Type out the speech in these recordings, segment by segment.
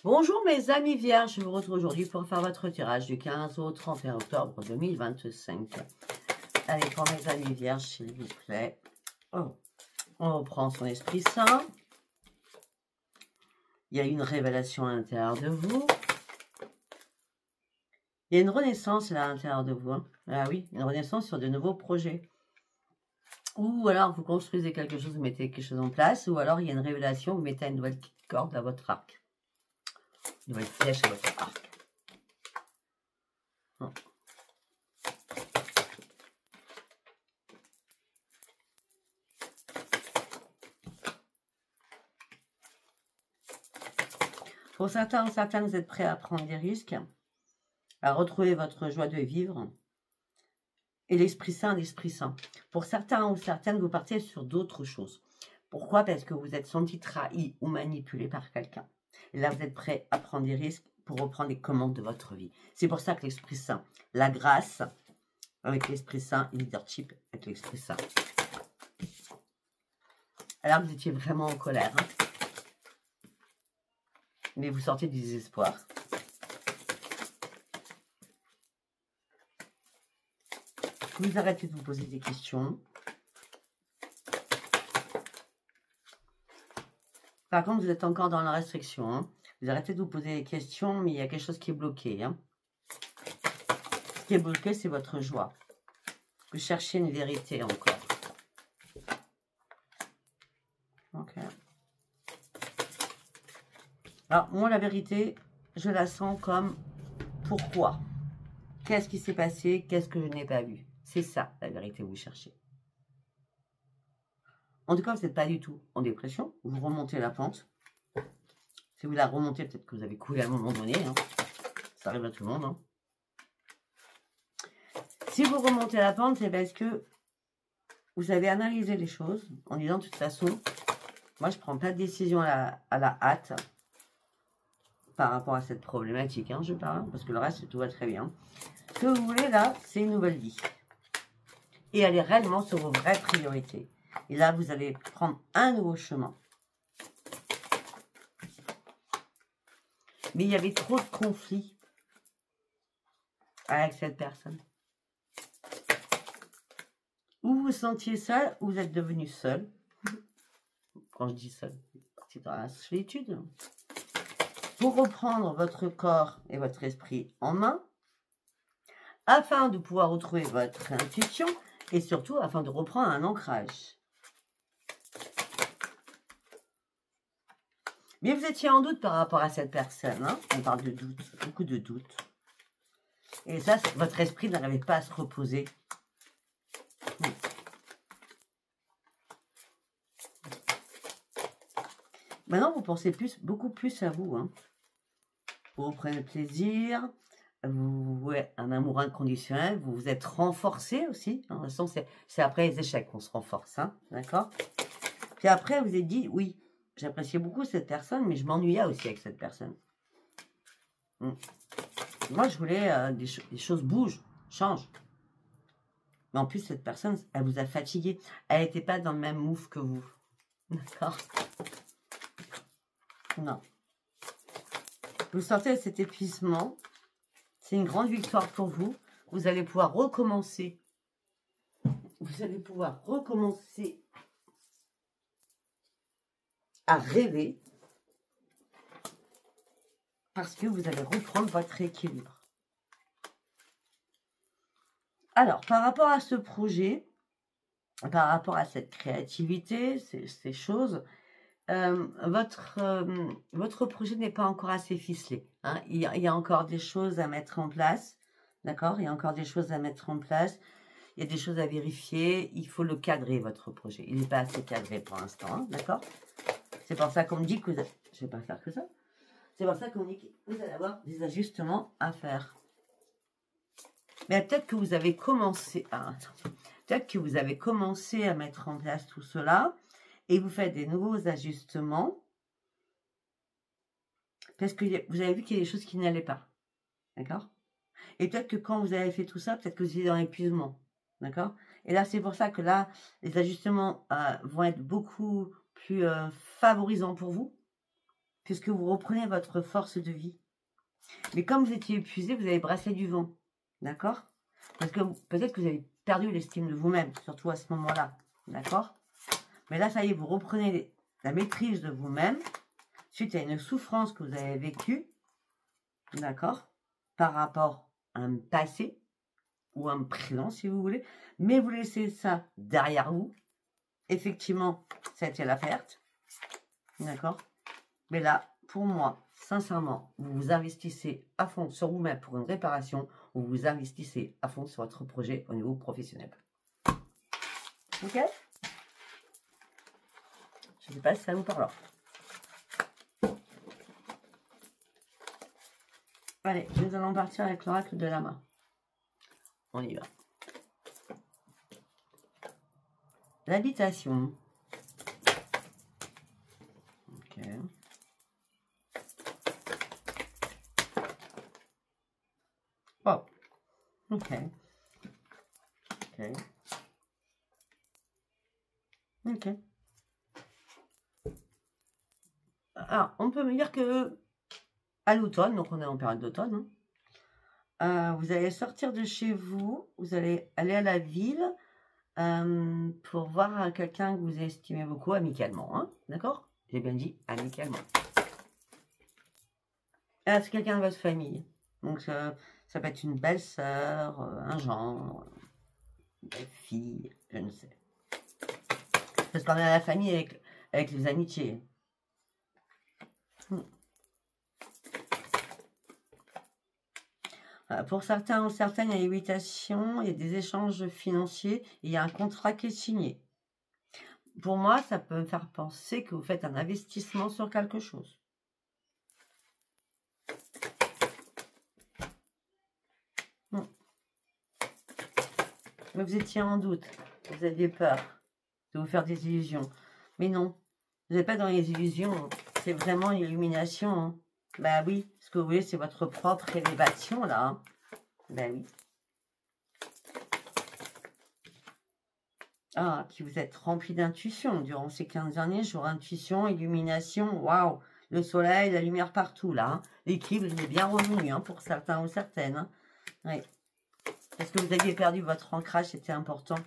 Bonjour mes amis vierges, je vous retrouve aujourd'hui pour faire votre tirage du 15 au 31 octobre 2025. Allez, pour mes amis vierges, s'il vous plaît. Oh, on reprend son Esprit Saint. Il y a une révélation à l'intérieur de vous. Il y a une renaissance là, à l'intérieur de vous. Hein. Ah oui, une renaissance sur de nouveaux projets. Ou alors vous construisez quelque chose, vous mettez quelque chose en place. Ou alors il y a une révélation, vous mettez une nouvelle corde à votre arc. Une nouvelle flèche à votre arc. Oh. Pour certains ou certaines, vous êtes prêts à prendre des risques, à retrouver votre joie de vivre et l'Esprit Saint, l'Esprit Saint. Pour certains ou certaines, vous partez sur d'autres choses. Pourquoi? Parce que vous êtes senti trahi ou manipulé par quelqu'un. Et là, vous êtes prêts à prendre des risques pour reprendre les commandes de votre vie. C'est pour ça que l'Esprit Saint, la grâce avec l'Esprit Saint, leadership avec l'Esprit Saint. Alors, vous étiez vraiment en colère. Hein, mais vous sortez du désespoir. Vous arrêtez de vous poser des questions. Par contre, vous êtes encore dans la restriction. Hein. Vous arrêtez de vous poser des questions, mais il y a quelque chose qui est bloqué. Hein. Ce qui est bloqué, c'est votre joie. Vous cherchez une vérité encore. Ok. Alors, moi, la vérité, je la sens comme pourquoi? Qu'est-ce qui s'est passé? Qu'est-ce que je n'ai pas vu? C'est ça, la vérité, que vous cherchez. En tout cas, vous n'êtes pas du tout en dépression. Vous remontez la pente. Si vous la remontez, peut-être que vous avez coulé à un moment donné. Hein. Ça arrive à tout le monde. Hein. Si vous remontez la pente, c'est parce que vous avez analysé les choses en disant, de toute façon, moi, je ne prends pas de décision à la hâte par rapport à cette problématique. Hein, je parle, parce que le reste, tout va très bien. Ce que vous voulez, là, c'est une nouvelle vie. Et aller réellement sur vos vraies priorités. Et là, vous allez prendre un nouveau chemin. Mais il y avait trop de conflits avec cette personne. Ou vous vous sentiez seul, ou vous êtes devenu seul. Quand je dis seul, c'est dans la solitude. Pour reprendre votre corps et votre esprit en main, afin de pouvoir retrouver votre intuition, et surtout afin de reprendre un ancrage. Mais vous étiez en doute par rapport à cette personne. Hein. On parle de doute, beaucoup de doute. Et ça, votre esprit n'arrivait pas à se reposer. Maintenant, vous pensez beaucoup plus à vous. Hein. Vous prenez plaisir, vous vouez un amour inconditionnel, vous vous êtes renforcé aussi. Hein. De toute façon, c'est après les échecs qu'on se renforce. Hein. D'accord? Puis après, vous êtes dit, oui, j'appréciais beaucoup cette personne, mais je m'ennuyais aussi avec cette personne. Moi, je voulais des choses bougent, changent. Mais en plus, cette personne, elle vous a fatigué. Elle n'était pas dans le même move que vous. D'accord? Non. Vous sortez de cet épuisement. C'est une grande victoire pour vous. Vous allez pouvoir recommencer. Vous allez pouvoir recommencer à rêver. Parce que vous allez reprendre votre équilibre. Alors, par rapport à ce projet, par rapport à cette créativité, ces choses, votre projet n'est pas encore assez ficelé. Hein. Il y a encore des choses à mettre en place. D'accord? Il y a encore des choses à mettre en place. Il y a des choses à vérifier. Il faut le cadrer, votre projet. Il n'est pas assez cadré pour l'instant. Hein. D'accord? C'est pour ça qu'on me dit que vous... Je ne vais pas faire que ça. C'est pour ça qu'on dit que vous allez avoir des ajustements à faire. Mais peut-être que vous avez commencé à... Peut-être que vous avez commencé à mettre en place tout cela et vous faites des nouveaux ajustements parce que vous avez vu qu'il y a des choses qui n'allaient pas. D'accord? Et peut-être que quand vous avez fait tout ça, peut-être que vous êtes dans l'épuisement. D'accord? Et là, c'est pour ça que là, les ajustements vont être beaucoup plus favorisants pour vous. puisque vous reprenez votre force de vie. Mais comme vous étiez épuisé, vous avez brassé du vent. D'accord? Parce que peut-être que vous avez perdu l'estime de vous-même, surtout à ce moment-là. D'accord? Mais là, ça y est, vous reprenez la maîtrise de vous-même suite à une souffrance que vous avez vécue. D'accord? Par rapport à un passé ou un présent, si vous voulez. Mais vous laissez ça derrière vous. Effectivement, ça a été la perte. D'accord? Mais là, pour moi, sincèrement, vous vous investissez à fond sur vous-même pour une réparation, ou vous investissez à fond sur votre projet au niveau professionnel. Ok? Je ne sais pas si ça vous parle. Allez, nous allons partir avec l'oracle de la main. On y va. L'habitation. Ok. Oh. Ok. Ok. Ok. Alors, on peut me dire que à l'automne, donc on est en période d'automne, hein, vous allez sortir de chez vous, vous allez aller à la ville pour voir quelqu'un que vous estimez beaucoup amicalement, hein, d'accord? J'ai bien dit amicalement. C'est quelqu'un de votre famille. Donc ça peut être une belle-sœur, un gendre, une belle-fille, je ne sais. Parce qu'on est à la famille avec les amitiés. Pour certains ou certaines, il y a l'évitation, il y a des échanges financiers, et il y a un contrat qui est signé. Pour moi, ça peut me faire penser que vous faites un investissement sur quelque chose. Mais vous étiez en doute, vous aviez peur de vous faire des illusions. Mais non, vous n'êtes pas dans les illusions, c'est vraiment une illumination. Hein. Bah oui, ce que vous voulez, c'est votre propre élévation, là. Hein. Bah oui. Ah, puis vous êtes rempli d'intuition durant ces 15 derniers jours. Intuition, illumination, waouh. Le soleil, la lumière partout, là. Hein. L'équilibre est bien revenu, hein, pour certains ou certaines. Hein. Oui. Parce que vous aviez perdu votre ancrage, c'était important.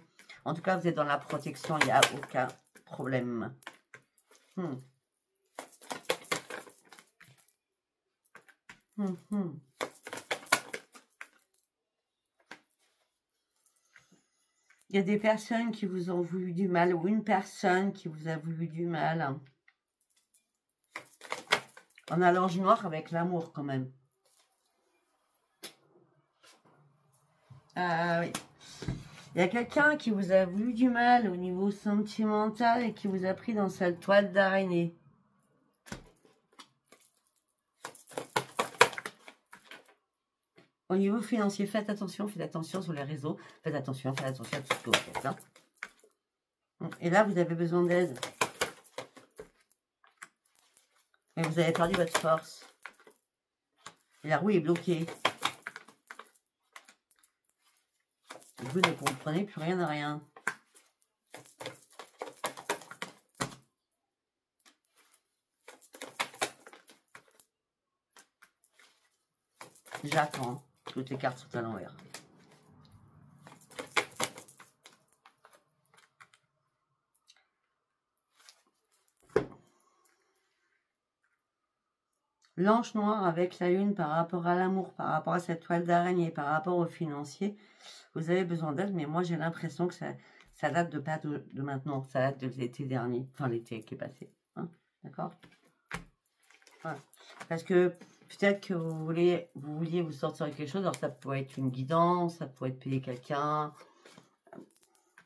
En tout cas, vous êtes dans la protection, il n'y a aucun problème. Il y a des personnes qui vous ont voulu du mal, ou une personne qui vous a voulu du mal. En allonge noir avec l'amour, quand même. Ah oui. Il y a quelqu'un qui vous a voulu du mal au niveau sentimental et qui vous a pris dans sa toile d'araignée. Au niveau financier, faites attention sur les réseaux. Faites attention à tout ce que vous faites. Hein. Et là, vous avez besoin d'aide. Et vous avez perdu votre force. Et la roue est bloquée. Vous ne comprenez plus rien à rien. J'attends. Toutes les cartes sont à l'envers. L'ange noir avec la lune par rapport à l'amour, par rapport à cette toile d'araignée, par rapport au financier. Vous avez besoin d'aide, mais moi j'ai l'impression que ça date de pas de maintenant. Ça date de l'été dernier. Enfin, l'été qui est passé. Hein, d'accord? Voilà. Parce que peut-être que vous vouliez vous sortir de quelque chose. Alors ça pourrait être une guidance, ça pourrait être payer quelqu'un.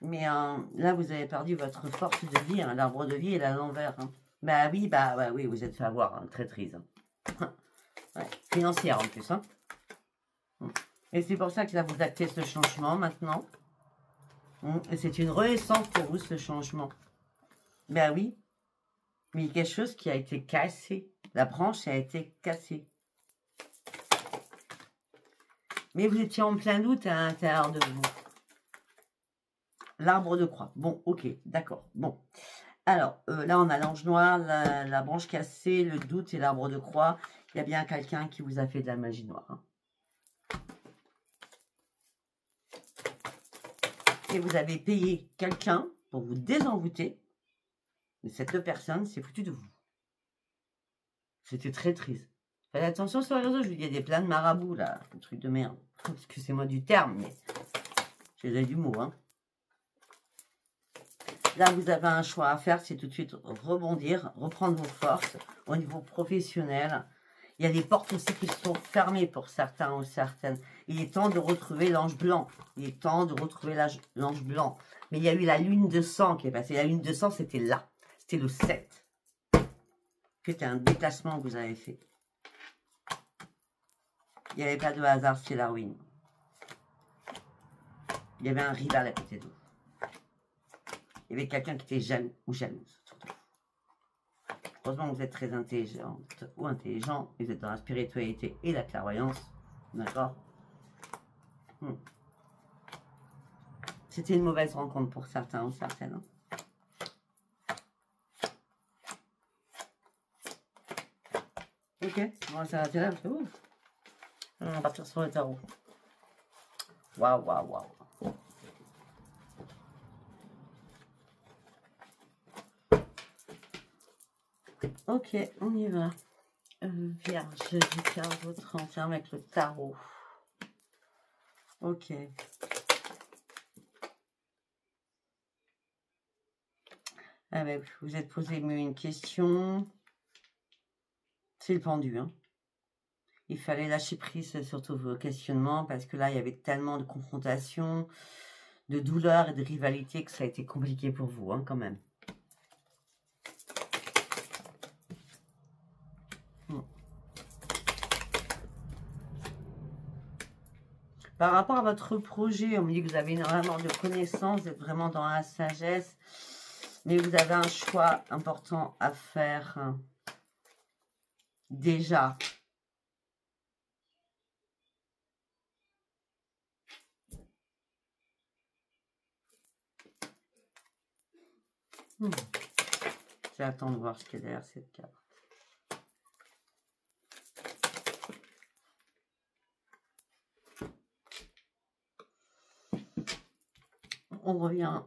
Mais là, vous avez perdu votre force de vie. Hein, l'arbre de vie est à l'envers. Hein. Bah oui, vous êtes fait avoir. Hein, traîtrise. Hein. Ouais, financière en plus. Hein. Et c'est pour ça que là, vous actez ce changement maintenant. Et c'est une renaissance pour vous, ce changement. Ben oui. Mais il y a quelque chose qui a été cassé. La branche a été cassée. Mais vous étiez en plein doute à l'intérieur de vous. L'arbre de croix. Bon, ok, d'accord. Bon. Alors, là, on a l'ange noir, la branche cassée, le doute et l'arbre de croix. Il y a bien quelqu'un qui vous a fait de la magie noire. Hein. Et vous avez payé quelqu'un pour vous désenvoûter. Mais cette personne s'est foutue de vous. C'était très triste. Faites attention sur les réseaux, je vous dis, il y a des plein de marabouts, là. Un truc de merde. Excusez-moi du terme, mais j'ai du mot, hein. Là, vous avez un choix à faire, c'est tout de suite rebondir, reprendre vos forces au niveau professionnel. Il y a des portes aussi qui sont fermées pour certains ou certaines. Il est temps de retrouver l'ange blanc. Il est temps de retrouver l'ange blanc. Mais il y a eu la lune de sang qui est passée. La lune de sang, c'était là. C'était le 7. C'était un déplacement que vous avez fait. Il n'y avait pas de hasard, c'est la ruine. Il y avait un rival à côté de vous. Il y avait quelqu'un qui était jaloux ou jalouse. Heureusement que vous êtes très intelligente ou intelligent. Vous êtes dans la spiritualité et la clairvoyance. D'accord. C'était une mauvaise rencontre pour certains ou certaines. Ok, on va s'arrêter là. On va partir sur le tarot. Waouh, waouh, waouh. Ok, on y va. Vierge, du 15 au 31 avec le tarot. Ok. Ah ben, vous êtes posé une question. C'est le pendu, hein. Il fallait lâcher prise sur tous vos questionnements parce que là, il y avait tellement de confrontations, de douleurs et de rivalités que ça a été compliqué pour vous, hein, quand même. Par rapport à votre projet, on me dit que vous avez énormément de connaissances, vous êtes vraiment dans la sagesse, mais vous avez un choix important à faire déjà. J'attends de voir ce qu'il y a derrière cette carte. On revient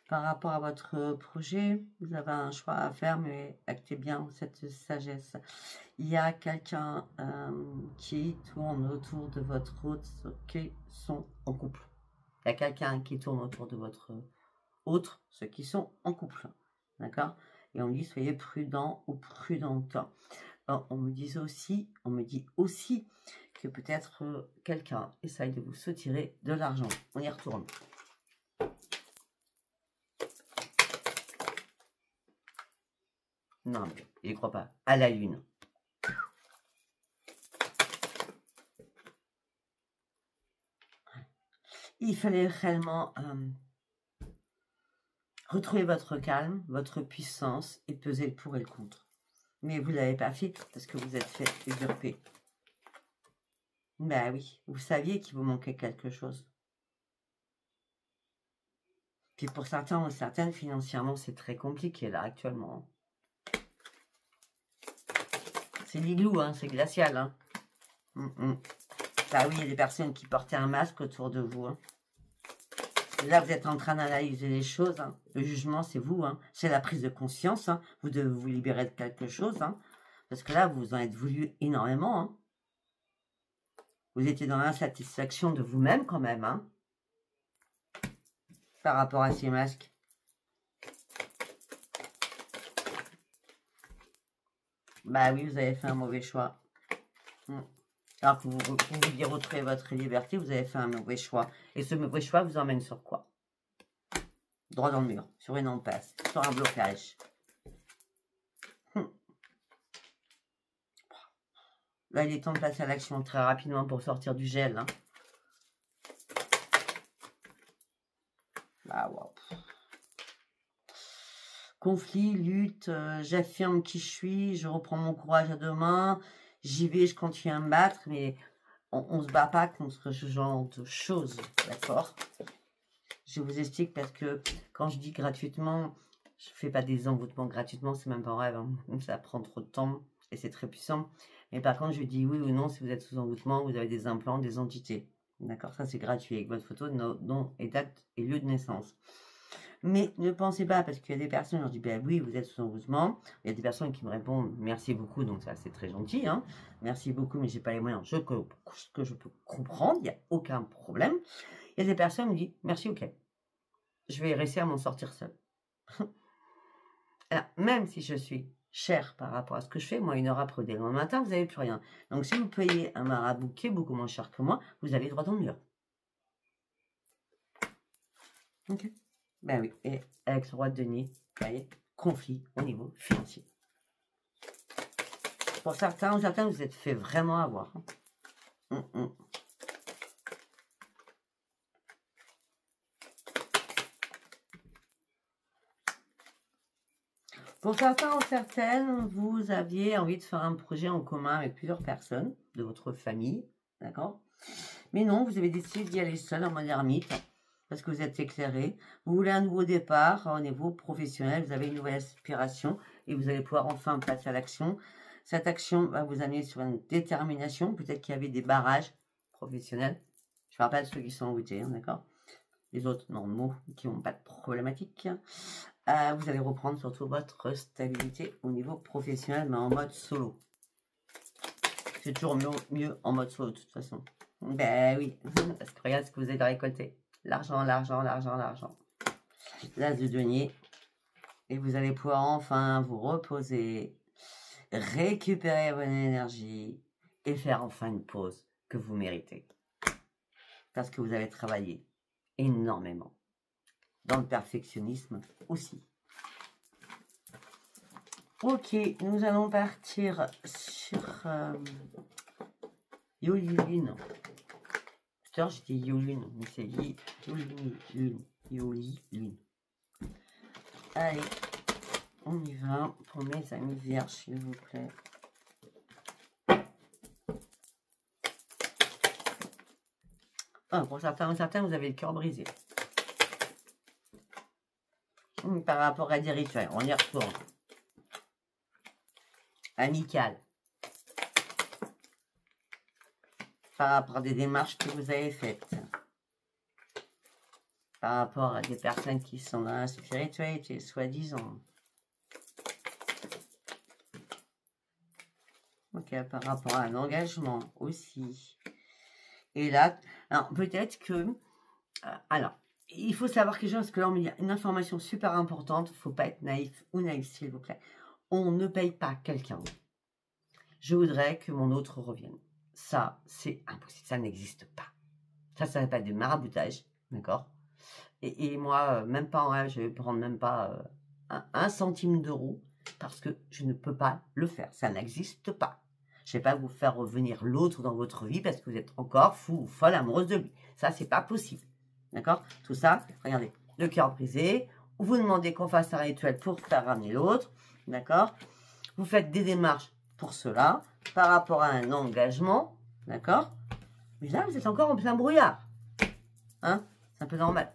par rapport à votre projet. Vous avez un choix à faire, mais actez bien cette sagesse. Il y a quelqu'un qui tourne autour de votre autre qui sont en couple. Il y a quelqu'un qui tourne autour de votre autre, ceux qui sont en couple. D'accord? Et on dit soyez prudent ou prudente. Alors, on me dit aussi que peut-être quelqu'un essaye de vous soutirer de l'argent. On y retourne. Non, mais il ne croit pas. À la lune. Il fallait réellement retrouver votre calme, votre puissance et peser le pour et le contre. Mais vous ne l'avez pas fait parce que vous êtes fait usurper. Ben oui, vous saviez qu'il vous manquait quelque chose. Puis pour certains ou certaines, financièrement, c'est très compliqué là actuellement. C'est l'igloo, hein, c'est glacial. Hein. Bah oui, il y a des personnes qui portaient un masque autour de vous. Hein. Là, vous êtes en train d'analyser les choses. Hein. Le jugement, c'est vous. Hein. C'est la prise de conscience. Hein. Vous devez vous libérer de quelque chose. Hein. Parce que là, vous en êtes voulu énormément. Hein. Vous étiez dans l'insatisfaction de vous-même quand même. Hein. Par rapport à ces masques. Bah oui, vous avez fait un mauvais choix. Alors que vous vouliez retrouver votre liberté, vous avez fait un mauvais choix. Et ce mauvais choix vous emmène sur quoi? Droit dans le mur, sur une impasse, sur un blocage. Là, il est temps de passer à l'action très rapidement pour sortir du gel. Hein. Bah, wow. Conflit, lutte, j'affirme qui je suis, je reprends mon courage à deux mains, j'y vais, je continue à me battre, mais on ne se bat pas contre ce genre de choses, d'accord? Je vous explique parce que quand je dis gratuitement, je ne fais pas des envoûtements gratuitement, c'est même pas un rêve. Hein. Ça prend trop de temps et c'est très puissant. Mais par contre, je dis oui ou non si vous êtes sous envoûtement, vous avez des implants, des entités. D'accord, ça c'est gratuit avec votre photo, nom et date et lieu de naissance. Mais ne pensez pas, parce qu'il y a des personnes, je leur dis, ben oui, vous êtes sous envoûtement. Il y a des personnes qui me répondent, merci beaucoup, donc ça c'est très gentil. Hein. Merci beaucoup, mais j'ai pas les moyens. Que je peux comprendre, il n'y a aucun problème. Il y a des personnes qui me disent, merci, ok. Je vais réussir à m'en sortir seule. Alors, même si je suis chère par rapport à ce que je fais, moi, 1 heure après, dès le lendemain matin, vous n'avez plus rien. Donc, si vous payez un marabout qui est beaucoup moins cher que moi, vous avez droit dans le mur. Ok. Ben oui, et avec ce roi de denier, vous voyez, conflit au niveau financier. Pour certains, vous êtes fait vraiment avoir. Pour certains ou certaines, vous aviez envie de faire un projet en commun avec plusieurs personnes de votre famille, d'accord? Mais non, vous avez décidé d'y aller seul en mode ermite, parce que vous êtes éclairé. Vous voulez un nouveau départ au niveau professionnel, vous avez une nouvelle aspiration et vous allez pouvoir enfin passer à l'action. Cette action va vous amener sur une détermination. Peut-être qu'il y avait des barrages professionnels. Je ne parle pas de ceux qui sont envoûtés, hein, d'accord? Les autres normaux qui n'ont pas de problématique. Vous allez reprendre surtout votre stabilité au niveau professionnel, mais en mode solo. C'est toujours mieux en mode solo de toute façon. Ben oui, parce que regarde ce que vous avez récolté. L'argent, l'argent, l'argent, l'argent. L'as de denier. Et vous allez pouvoir enfin vous reposer, récupérer votre énergie et faire enfin une pause que vous méritez. Parce que vous avez travaillé énormément. Dans le perfectionnisme aussi. Ok, nous allons partir sur Yoli-Lune. Tout à l'heure, j'ai dit Yoli-Lune, mais c'est Yoli-Lune. Yoli-Lune. Allez, on y va pour mes amis vierges, s'il vous plaît. Ah, pour certains, vous avez le cœur brisé. Par rapport à des rituels, on y retourne. Amical. Par rapport à des démarches que vous avez faites. Par rapport à des personnes qui sont dans la spiritualité, soi-disant. Ok, par rapport à un engagement aussi. Et là, alors peut-être que... alors, il faut savoir quelque chose, parce que là, on me dit une information super importante. Il ne faut pas être naïf ou naïf, s'il vous plaît. On ne paye pas quelqu'un. Je voudrais que mon autre revienne. Ça, c'est impossible. Ça n'existe pas. Ça s'appelle du maraboutage. D'accord? Et moi, même pas en rêve, je vais prendre même pas un centime d'euro parce que je ne peux pas le faire. Ça n'existe pas. Je ne vais pas vous faire revenir l'autre dans votre vie parce que vous êtes encore fou ou folle amoureuse de lui. Ça, c'est pas possible. D'accord? Tout ça, regardez, le cœur brisé. Vous demandez qu'on fasse un rituel pour faire ramener l'autre. D'accord? Vous faites des démarches pour cela par rapport à un engagement. D'accord? Mais là, vous êtes encore en plein brouillard. Hein? C'est un peu normal.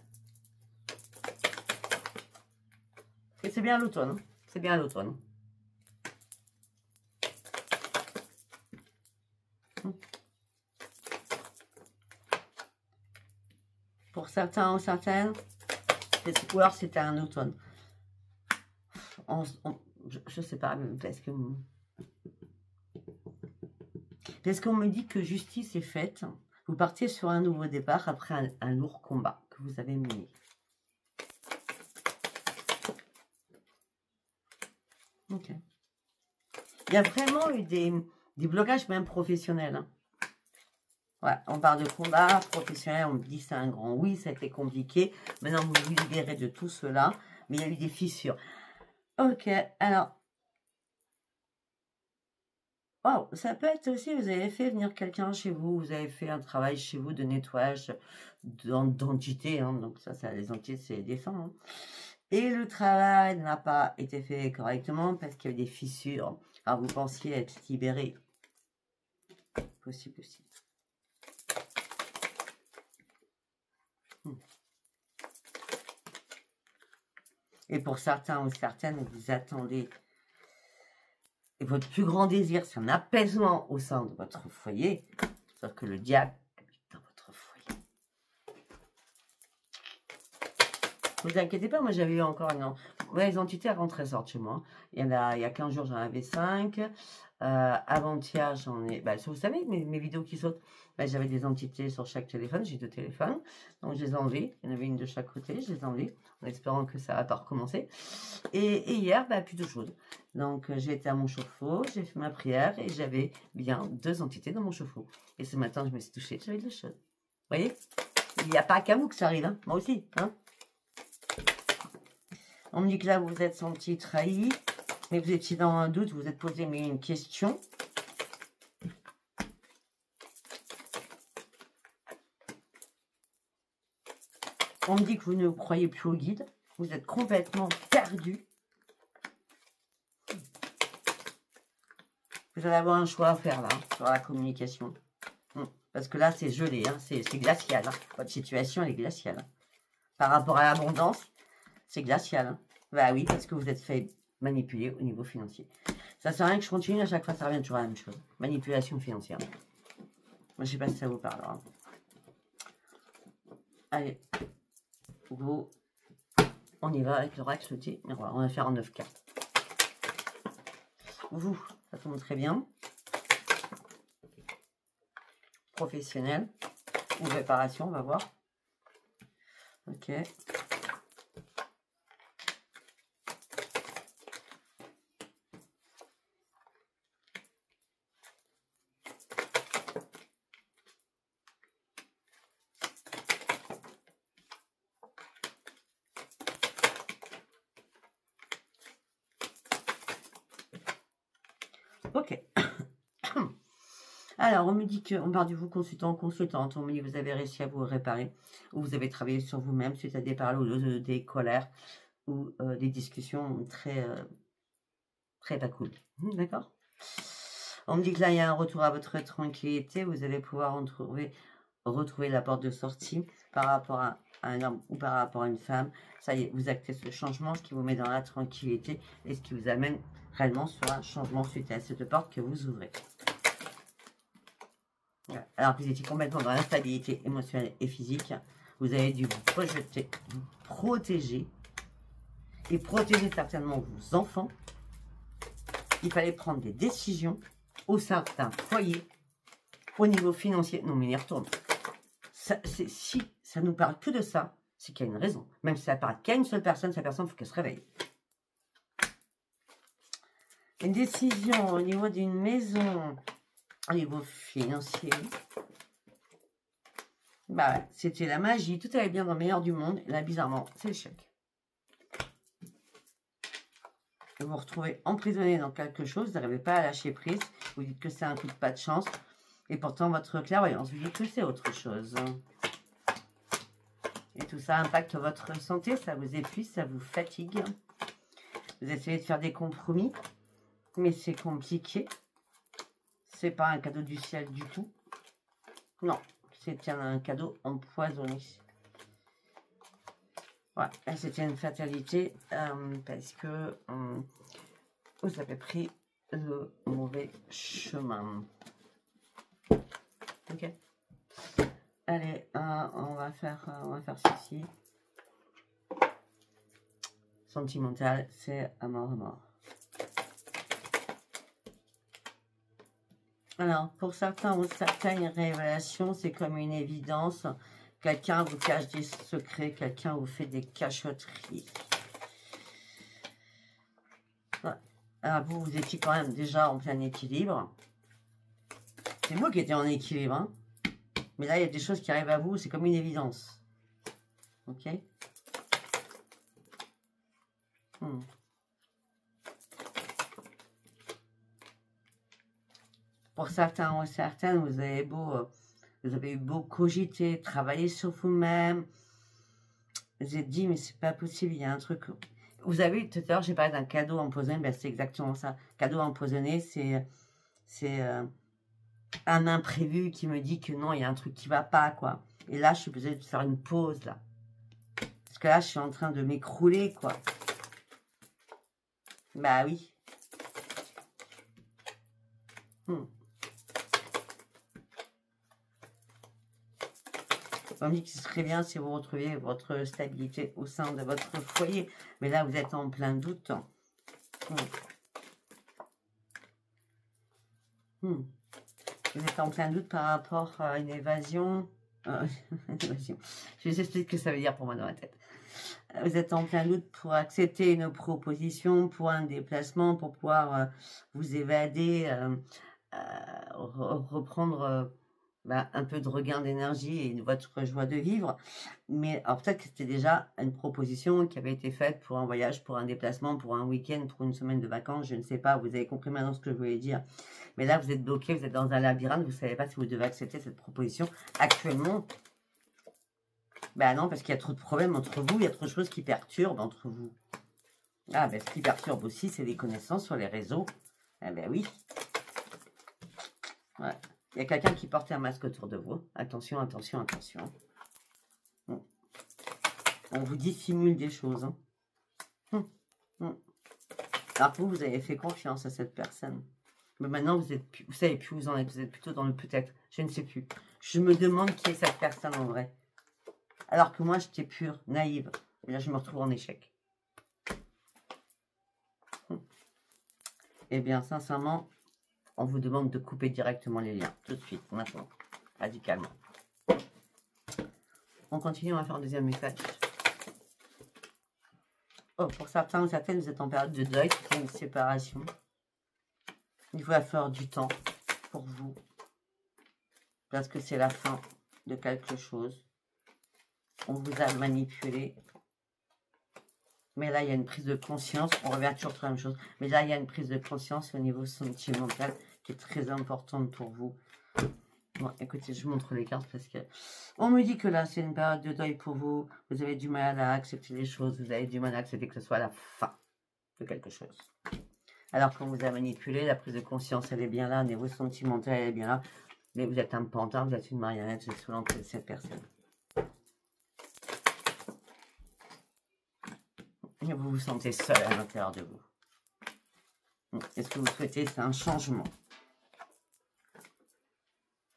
Et c'est bien l'automne. Hein? C'est bien l'automne. Pour certains ou certaines, cette couleur, c'était un automne. Je sais pas, parce qu'on me dit que justice est faite. Vous partez sur un nouveau départ après un lourd combat que vous avez mené. Ok. Il y a vraiment eu des blocages même professionnels. Hein. Ouais, on parle de combat professionnel, on me dit c'est un grand oui, ça a été compliqué. Maintenant, vous vous libérez de tout cela, mais il y a eu des fissures. Ok, alors... Wow, ça peut être aussi, vous avez fait venir quelqu'un chez vous, vous avez fait un travail chez vous de nettoyage d'entités, hein, donc ça, les entités, c'est des fins. Hein. Et le travail n'a pas été fait correctement parce qu'il y a eu des fissures. Alors, vous pensiez être libéré. Possible aussi. Et pour certains ou certaines, vous attendez. Et votre plus grand désir, c'est un apaisement au sein de votre foyer. Sauf que le diable habite dans votre foyer. Ne vous inquiétez pas, moi j'avais eu encore une... Ouais, les entités rentrent très sortent chez moi. Il y a 15 jours, j'en avais 5. Avant-hier, j'en ai... Bah, vous savez, mes vidéos qui sautent, bah, j'avais des entités sur chaque téléphone. J'ai 2 téléphones. Donc, je les ai enlevés. Il y en avait une de chaque côté. Je les ai enlevés en espérant que ça va pas recommencer. Et hier, bah, plus de choses. Donc, j'ai été à mon chauffe-eau, j'ai fait ma prière et j'avais bien 2 entités dans mon chauffe-eau. Et ce matin, je me suis touchée, j'avais de l'eau chaude. Vous voyez? Il n'y a pas qu'à vous que ça arrive, hein? Moi aussi, hein? On me dit que là, vous vous êtes senti trahi, mais vous étiez dans un doute, vous vous êtes posé une question. On me dit que vous ne croyez plus au guide, vous êtes complètement perdu. Vous allez avoir un choix à faire là, sur la communication. Parce que là, c'est gelé, hein, c'est glacial. Hein. Votre situation, elle est glaciale. Hein. Par rapport à l'abondance, c'est glacial. Hein. Bah oui, parce que vous êtes fait manipuler au niveau financier. Ça sert à rien que je continue, à chaque fois, ça revient toujours à la même chose. Manipulation financière. Moi, je sais pas si ça vous parle. Hein. Allez, go. On y va avec l'oracle T. On va faire en 9 cartes. Vous, ça tombe très bien. Professionnel ou réparation, on va voir. Ok. Ok. Alors, on me dit qu'on parle de vous consultant, consultante. On me dit que vous avez réussi à vous réparer ou vous avez travaillé sur vous-même suite à des paroles ou des colères ou des discussions très pas cool. D'accord? On me dit que là, il y a un retour à votre tranquillité. Vous allez pouvoir retrouver la porte de sortie par rapport à un homme ou par rapport à une femme. Ça y est, vous actez ce changement, ce qui vous met dans la tranquillité et ce qui vous amène réellement sur un changement suite à cette porte que vous ouvrez. Alors que vous étiez complètement dans l'instabilité émotionnelle et physique, vous avez dû vous projeter, vous protéger et protéger certainement vos enfants. Il fallait prendre des décisions au sein d'un foyer au niveau financier. Non, mais il y retourne. Si ça nous parle que de ça, c'est qu'il y a une raison. Même si ça parle qu'à une seule personne, cette personne, il faut qu'elle se réveille. Une décision au niveau d'une maison, au niveau financier. Bah ouais, c'était la magie, tout allait bien dans le meilleur du monde. Et là, bizarrement, c'est l'échec. Vous vous retrouvez emprisonné dans quelque chose, vous n'arrivez pas à lâcher prise. Vous dites que c'est un coup de pas de chance. Et pourtant, votre clairvoyance vous dit que c'est autre chose. Et tout ça impacte votre santé, ça vous épuise, ça vous fatigue. Vous essayez de faire des compromis, mais c'est compliqué. C'est pas un cadeau du ciel du tout. Non, c'était un cadeau empoisonné. Ouais, c'était une fatalité parce que vous avez pris le mauvais chemin. Ok. Allez, on va faire ceci. Sentimental, c'est à mort. Alors, pour certains ou certaines révélations, c'est comme une évidence. Quelqu'un vous cache des secrets, quelqu'un vous fait des cachotteries. Ouais. Alors, vous étiez quand même déjà en plein équilibre. C'est vous qui étiez en équilibre, hein. Mais là, il y a des choses qui arrivent à vous, c'est comme une évidence. Ok. Pour certains ou certaines, vous avez eu beau cogiter, travailler sur vous-même. Vous êtes dit, mais c'est pas possible, il y a un truc. Vous avez vu, tout à l'heure, j'ai parlé d'un cadeau empoisonné, ben c'est exactement ça. Cadeau empoisonné, c'est un imprévu qui me dit que non, il y a un truc qui va pas, quoi. Et là, je suis obligée de faire une pause, là. Parce que là, je suis en train de m'écrouler, quoi. Bah oui. On me dit que ce serait bien si vous retrouviez votre stabilité au sein de votre foyer. Mais là, vous êtes en plein doute. Vous êtes en plein doute par rapport à une évasion. Je vais vous expliquer ce que ça veut dire pour moi dans la tête. Vous êtes en plein doute pour accepter une proposition, pour un déplacement, pour pouvoir vous évader, reprendre un peu de regain d'énergie et votre joie de vivre. Mais alors peut-être que c'était déjà une proposition qui avait été faite pour un voyage, pour un déplacement, pour un week-end, pour une semaine de vacances, je ne sais pas. Vous avez compris maintenant ce que je voulais dire. Mais là, vous êtes bloqué, vous êtes dans un labyrinthe, vous ne savez pas si vous devez accepter cette proposition. Actuellement, ben non, parce qu'il y a trop de problèmes entre vous, il y a trop de choses qui perturbent entre vous. Ah, ben ce qui perturbe aussi, c'est les connaissances sur les réseaux. Eh ben oui. Ouais. Il y a quelqu'un qui portait un masque autour de vous. Attention, attention, attention. On vous dissimule des choses. Alors que vous avez fait confiance à cette personne. Mais maintenant, vous savez plus où vous en êtes. Vous êtes plutôt dans le peut-être. Je ne sais plus. Je me demande qui est cette personne en vrai. Alors que moi, j'étais pure, naïve. Et là, je me retrouve en échec. Eh bien, sincèrement, on vous demande de couper directement les liens. Tout de suite, maintenant. Radicalement. On continue, on va faire un deuxième message. Oh, pour certains ou certaines, vous êtes en période de deuil, c'est une séparation. Il va falloir du temps pour vous. Parce que c'est la fin de quelque chose. On vous a manipulé. Mais là, il y a une prise de conscience. On revient toujours sur la même chose. Mais là, il y a une prise de conscience au niveau sentimental qui est très importante pour vous. Bon, écoutez, je vous montre les cartes parce que on me dit que là, c'est une période de deuil pour vous. Vous avez du mal à accepter les choses. Vous avez du mal à accepter que ce soit la fin de quelque chose. Alors qu'on vous a manipulé, la prise de conscience, elle est bien là. Au niveau sentimental, elle est bien là. Mais vous êtes un pantin, vous êtes une marionnette, vous êtes sous l'emprise de cette personne. Et vous vous sentez seul à l'intérieur de vous. Est-ce que vous souhaitez, c'est un changement?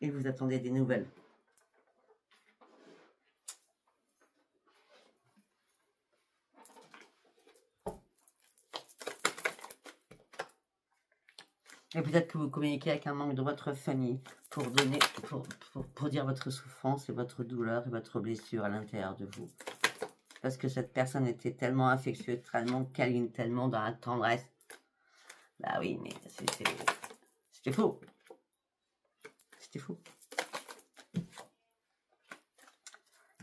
Et vous attendez des nouvelles. Et peut-être que vous communiquez avec un membre de votre famille pour donner, pour dire votre souffrance et votre douleur et votre blessure à l'intérieur de vous. Parce que cette personne était tellement affectueuse, tellement câline, tellement dans la tendresse. Bah oui, mais c'était faux. C'était faux.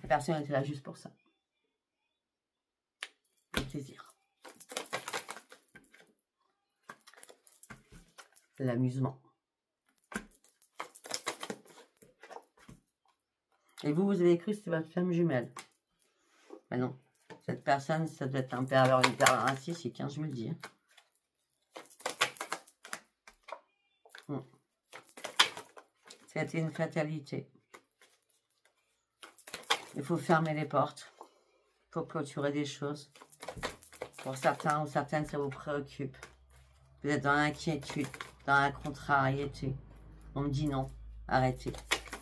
La personne était là juste pour ça. Le plaisir. L'amusement. Et vous avez cru que c'était votre femme jumelle. Ben non. Cette personne, ça doit être un pervers, une pervers narcissique, hein, je vous le dis. C'était une fatalité. Il faut fermer les portes. Il faut clôturer des choses. Pour certains ou certaines, ça vous préoccupe. Vous êtes dans l'inquiétude, dans la contrariété. On me dit non, arrêtez.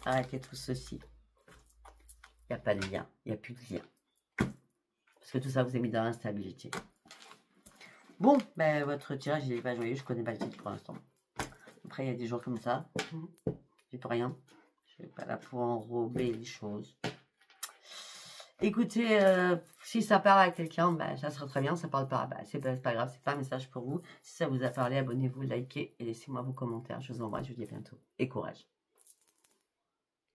Arrêtez tout ceci. Il n'y a pas de lien, il n'y a plus de lien. Parce que tout ça vous a mis dans l'instabilité. Bon, ben votre tirage, il n'est pas joyeux, je ne connais pas le titre pour l'instant. Après, il y a des jours comme ça. J'ai pas rien. Je ne suis pas là pour enrober les choses. Écoutez, si ça parle à quelqu'un, bah, ça sera très bien. Ça parle pas, bah, c'est pas grave, c'est pas un message pour vous. Si ça vous a parlé, abonnez-vous, likez et laissez-moi vos commentaires. Je vous embrasse, je vous dis à bientôt. Et courage.